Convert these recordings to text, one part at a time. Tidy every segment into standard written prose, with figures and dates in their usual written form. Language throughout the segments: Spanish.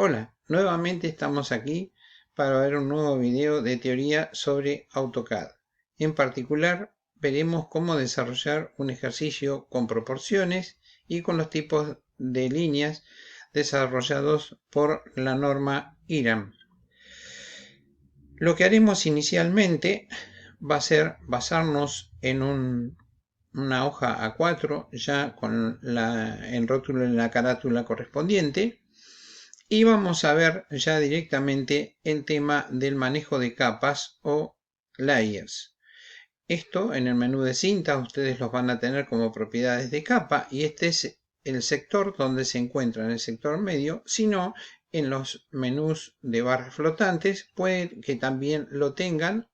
Hola, nuevamente estamos aquí para ver un nuevo video de teoría sobre AutoCAD. En particular, veremos cómo desarrollar un ejercicio con proporciones y con los tipos de líneas desarrollados por la norma IRAM. Lo que haremos inicialmente va a ser basarnos en una hoja A4 ya con el rótulo en la carátula correspondiente. Y vamos a ver ya directamente el tema del manejo de capas o layers. Esto en el menú de cinta ustedes los van a tener como propiedades de capa y este es el sector donde se encuentra en el sector medio, sino en los menús de barras flotantes puede que también lo tengan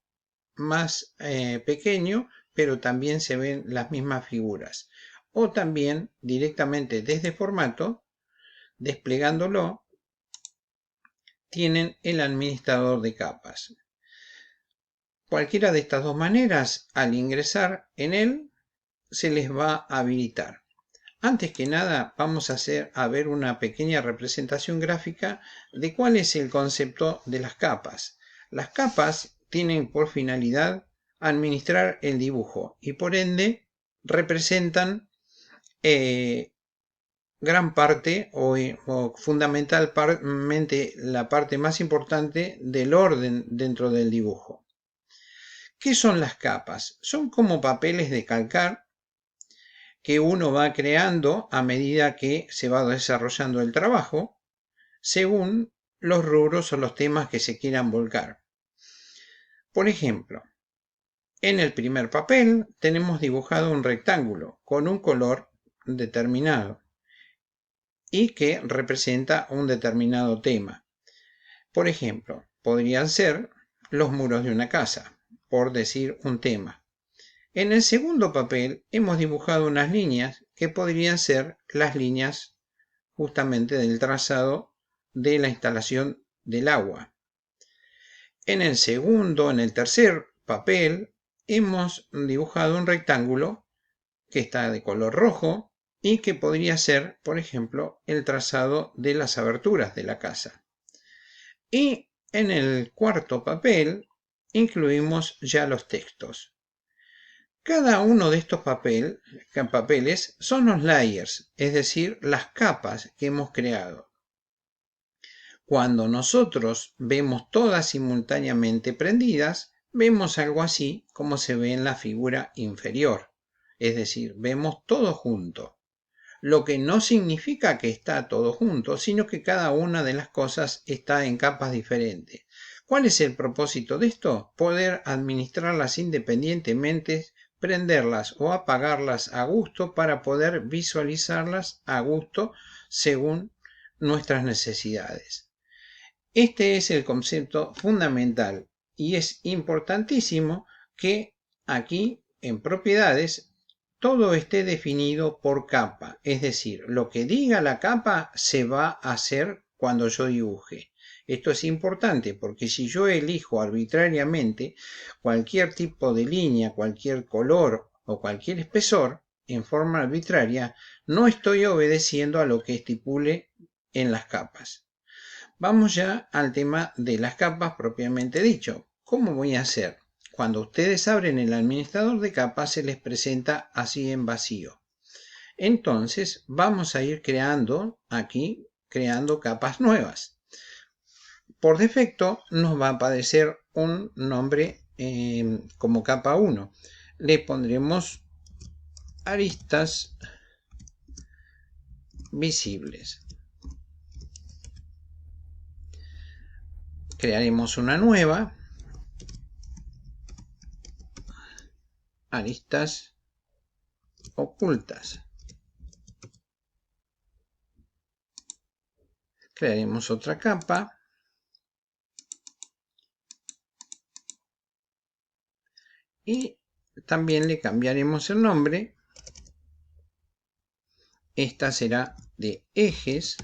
más pequeño, pero también se ven las mismas figuras. O también directamente desde formato, desplegándolo, tienen el administrador de capas. Cualquiera de estas dos maneras, al ingresar en él, se les va a habilitar. Antes que nada, vamos a ver una pequeña representación gráfica de cuál es el concepto de las capas. Las capas tienen por finalidad administrar el dibujo y por ende representan gran parte o fundamentalmente la parte más importante del orden dentro del dibujo. ¿Qué son las capas? Son como papeles de calcar que uno va creando a medida que se va desarrollando el trabajo, según los rubros o los temas que se quieran volcar. Por ejemplo, en el primer papel tenemos dibujado un rectángulo con un color determinado y que representa un determinado tema. Por ejemplo, podrían ser los muros de una casa, por decir un tema. En el segundo papel hemos dibujado unas líneas que podrían ser las líneas justamente del trazado de la instalación del agua. En el tercer papel, hemos dibujado un rectángulo que está de color rojo y que podría ser, por ejemplo, el trazado de las aberturas de la casa. Y en el cuarto papel incluimos ya los textos. Cada uno de estos papeles son los layers, es decir, las capas que hemos creado. Cuando nosotros vemos todas simultáneamente prendidas, vemos algo así como se ve en la figura inferior, es decir, vemos todo junto. Lo que no significa que está todo junto, sino que cada una de las cosas está en capas diferentes. ¿Cuál es el propósito de esto? Poder administrarlas independientemente, prenderlas o apagarlas a gusto para poder visualizarlas a gusto según nuestras necesidades. Este es el concepto fundamental y es importantísimo que aquí en propiedades todo esté definido por capa, es decir, lo que diga la capa se va a hacer cuando yo dibuje. Esto es importante porque si yo elijo arbitrariamente cualquier tipo de línea, cualquier color o cualquier espesor en forma arbitraria, no estoy obedeciendo a lo que estipule en las capas. Vamos ya al tema de las capas propiamente dicho. ¿Cómo voy a hacer? Cuando ustedes abren el administrador de capas se les presenta así en vacío. Entonces vamos a ir creando capas nuevas. Por defecto nos va a aparecer un nombre como capa 1. Le pondremos aristas visibles. Crearemos una nueva. Aristas ocultas. Crearemos otra capa. Y también le cambiaremos el nombre. Esta será de ejes.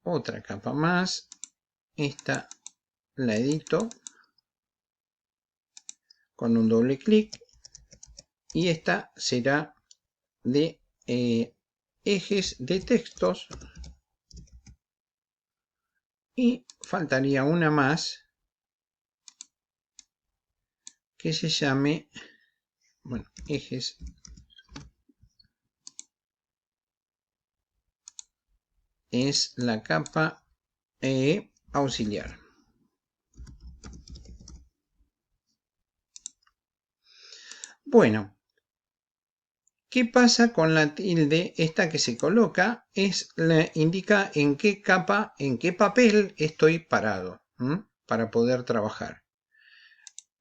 Otra capa más. Esta la edito con un doble clic. Y esta será de ejes de textos Y faltaría una más que se llame, bueno, ejes es la capa auxiliar. Bueno, ¿qué pasa con la tilde? Esta que se coloca indica en qué capa, en qué papel estoy parado, para poder trabajar.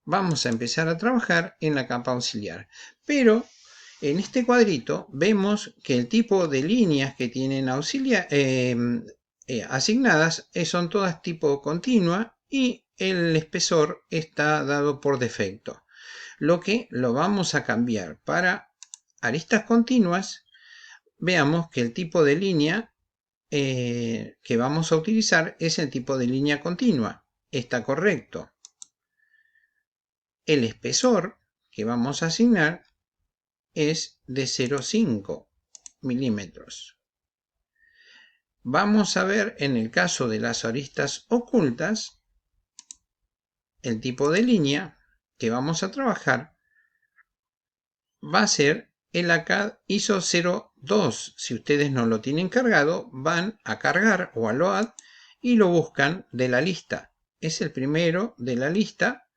Vamos a empezar a trabajar en la capa auxiliar. Pero en este cuadrito vemos que el tipo de líneas que tienen asignadas son todas tipo continua y el espesor está dado por defecto. Lo que lo vamos a cambiar para aristas continuas. Veamos que el tipo de línea que vamos a utilizar es el tipo de línea continua. Está correcto. El espesor que vamos a asignar es de 0,5 milímetros. Vamos a ver en el caso de las aristas ocultas, el tipo de línea que vamos a trabajar va a ser el ACAD ISO 02. Si ustedes no lo tienen cargado, van a cargar o a load y lo buscan de la lista. Es el primero de la lista,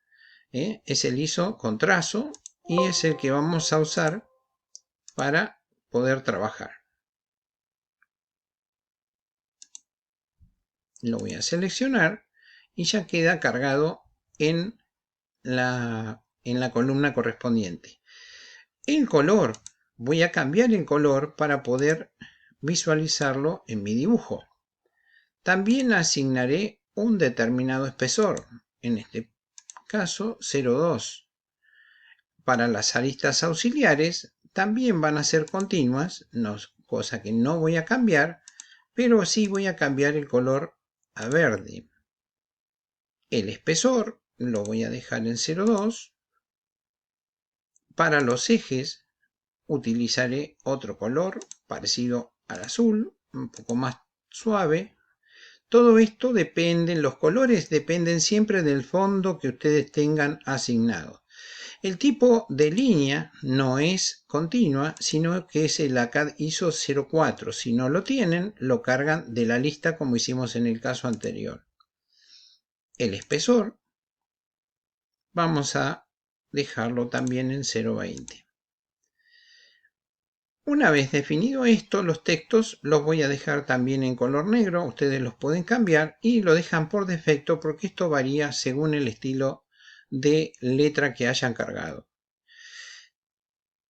es el ISO con trazo y es el que vamos a usar para poder trabajar. Lo voy a seleccionar y ya queda cargado en la columna correspondiente. El color, voy a cambiar el color para poder visualizarlo en mi dibujo. También asignaré un determinado espesor, en este caso 0,2. Para las aristas auxiliares también van a ser continuas, cosa que no voy a cambiar, pero sí voy a cambiar el color a verde. El espesor lo voy a dejar en 0,2. Para los ejes utilizaré otro color parecido al azul, un poco más suave. Todo esto depende, los colores dependen siempre del fondo que ustedes tengan asignado. El tipo de línea no es continua, sino que es el ACAD ISO 04. Si no lo tienen, lo cargan de la lista como hicimos en el caso anterior. El espesor vamos a dejarlo también en 0,20. Una vez definido esto, los textos los voy a dejar también en color negro. Ustedes los pueden cambiar y lo dejan por defecto porque esto varía según el estilo de letra que hayan cargado.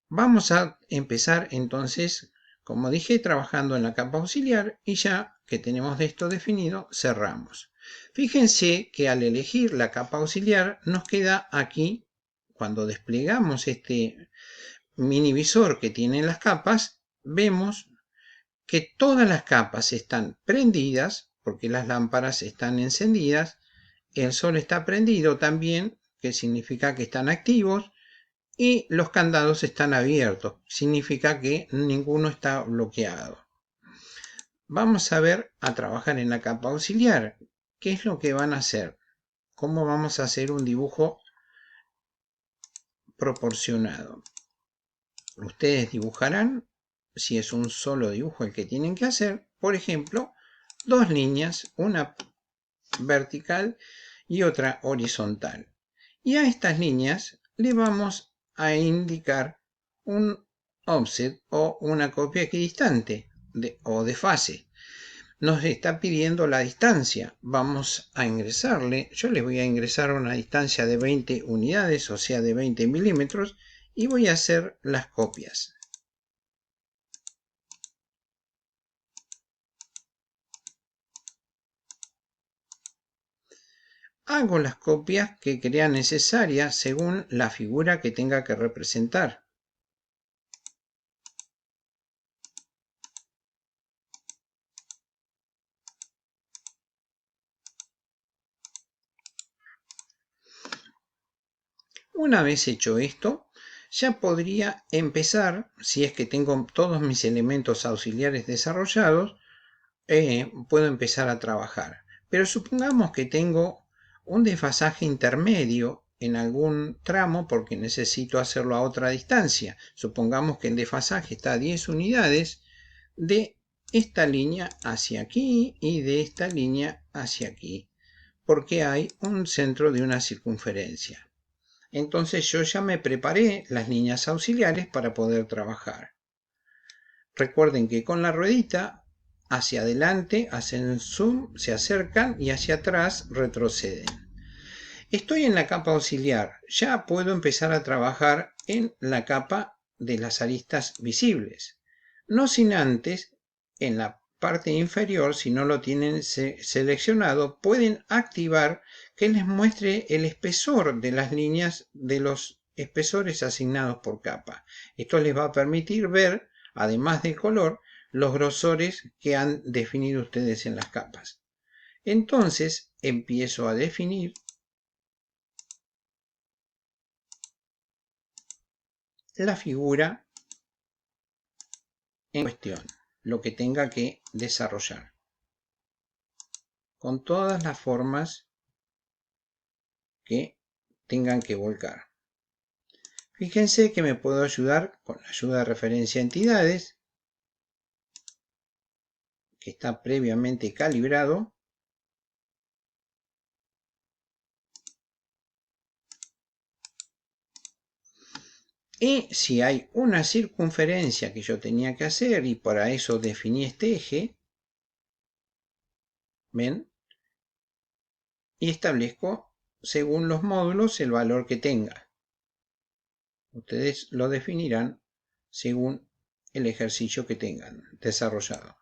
Vamos a empezar entonces, como dije, trabajando en la capa auxiliar y ya que tenemos esto definido, cerramos. Fíjense que al elegir la capa auxiliar nos queda aquí, cuando desplegamos este mini visor que tiene las capas, vemos que todas las capas están prendidas, porque las lámparas están encendidas, el sol está prendido también, que significa que están activos, y los candados están abiertos, significa que ninguno está bloqueado. Vamos a ver a trabajar en la capa auxiliar. ¿Qué es lo que van a hacer? ¿Cómo vamos a hacer un dibujo proporcionado? Ustedes dibujarán, si es un solo dibujo el que tienen que hacer, por ejemplo, dos líneas, una vertical y otra horizontal. Y a estas líneas le vamos a indicar un offset o una copia equidistante o de fase. Nos está pidiendo la distancia. Vamos a ingresarle, yo le voy a ingresar una distancia de 20 unidades, o sea de 20 milímetros, y voy a hacer las copias. Hago las copias que crea necesarias según la figura que tenga que representar. Una vez hecho esto, ya podría empezar, si es que tengo todos mis elementos auxiliares desarrollados, puedo empezar a trabajar. Pero supongamos que tengo un desfasaje intermedio en algún tramo porque necesito hacerlo a otra distancia. Supongamos que el desfasaje está a 10 unidades de esta línea hacia aquí y de esta línea hacia aquí, porque hay un centro de una circunferencia. Entonces yo ya me preparé las líneas auxiliares para poder trabajar. Recuerden que con la ruedita hacia adelante hacen zoom, se acercan, y hacia atrás retroceden. Estoy en la capa auxiliar, ya puedo empezar a trabajar en la capa de las aristas visibles. No sin antes, en la parte inferior, si no lo tienen seleccionado, pueden activar que les muestre el espesor de las líneas, de los espesores asignados por capa. Esto les va a permitir ver, además del color, los grosores que han definido ustedes en las capas. Entonces empiezo a definir la figura en cuestión, lo que tenga que desarrollar, con todas las formas que tengan que volcar. Fíjense que me puedo ayudar con la ayuda de referencia a entidades, que está previamente calibrado. Y si hay una circunferencia que yo tenía que hacer, y para eso definí este eje, ¿ven? Y establezco según los módulos el valor que tenga. Ustedes lo definirán según el ejercicio que tengan desarrollado.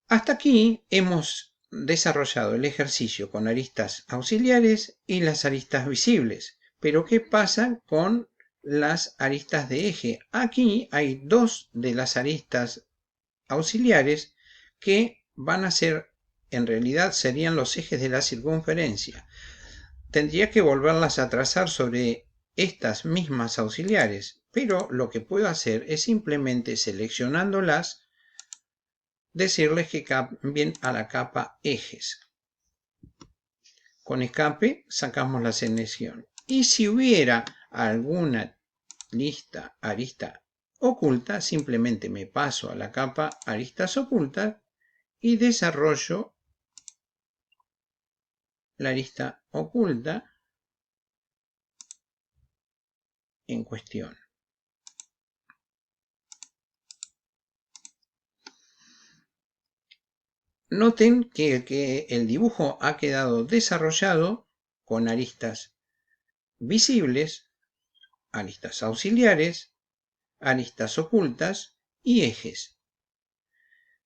Hasta aquí hemos desarrollado el ejercicio con aristas auxiliares y las aristas visibles. Pero ¿qué pasa con las aristas de eje? Aquí hay dos de las aristas auxiliares que van a ser, en realidad serían los ejes de la circunferencia. Tendría que volverlas a trazar sobre estas mismas auxiliares, pero lo que puedo hacer es simplemente seleccionándolas, decirles que cambien a la capa ejes. Con escape sacamos la selección. Y si hubiera alguna arista oculta, simplemente me paso a la capa aristas ocultas y desarrollo la arista oculta en cuestión. Noten que el dibujo ha quedado desarrollado con aristas visibles, aristas auxiliares, aristas ocultas y ejes.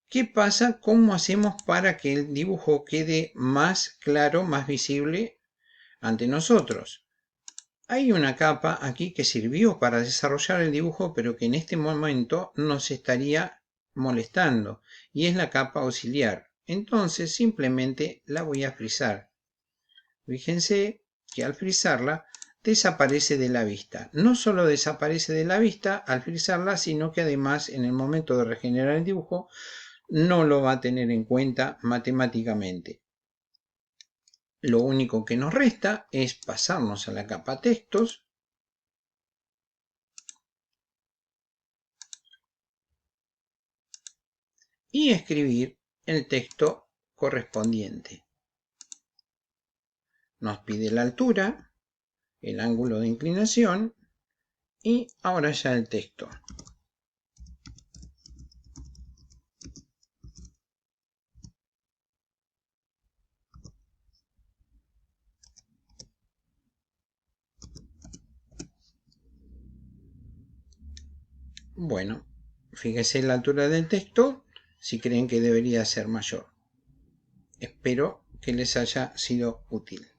¿Qué pasa? ¿Cómo hacemos para que el dibujo quede más claro, más visible ante nosotros? Hay una capa aquí que sirvió para desarrollar el dibujo, pero que en este momento nos estaría molestando, y es la capa auxiliar. Entonces simplemente la voy a frizar. Fíjense que al frizarla desaparece de la vista. No solo desaparece de la vista al frizarla, sino que además en el momento de regenerar el dibujo no lo va a tener en cuenta matemáticamente. Lo único que nos resta es pasarnos a la capa textos y escribir el texto correspondiente. Nos pide la altura, el ángulo de inclinación y ahora ya el texto. Bueno, fíjense la altura del texto si creen que debería ser mayor. Espero que les haya sido útil.